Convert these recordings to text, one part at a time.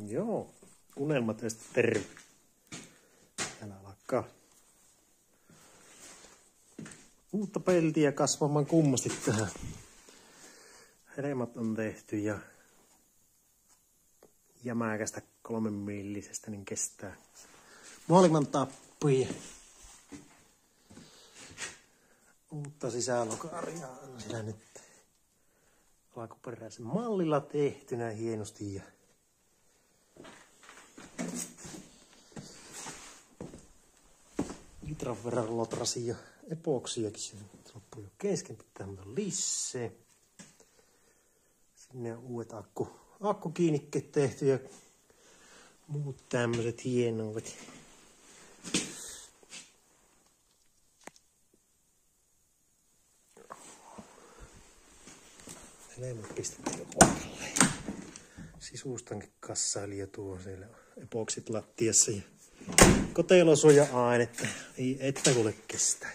Joo, unelmatöistä terve. Täällä alkaa uutta peltiä kasvamaan kummasti tähän. Hedelmät on tehty ja jämäkästä 3 millisestä niin kestää maailman tappuja. Uutta sisälokaria on siellä nyt alkuperäisen mallilla tehtynä hienosti. Ja litran verran lotrasia epoksiakin. Se loppui jo kesken, pitää muuta lisää. Sinne on uudet akkukiinnikkeet tehty ja muut tämmöiset hienoudet. Helmet pistettiin jo kohdalle. Sisustankin kassailija tuo siellä epoksit lattiassa ja kotelosuoja-ainetta. Ei että kuule kestää.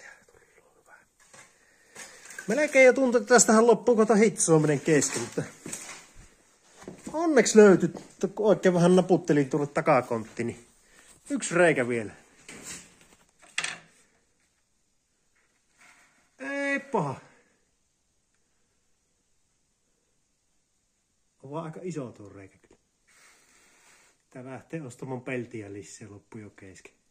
Melkein jo tuntuu, että tästähän loppuu kota hitsoaminen kesken, mutta onneksi löytyi, että oikein vähän naputtelin tuolle takakontti, niin yksi reikä vielä. Ei paha. On vaan aika iso tuo reikä kyllä. Tää lähtee ostamaan peltiä lisää, loppu jo kesken.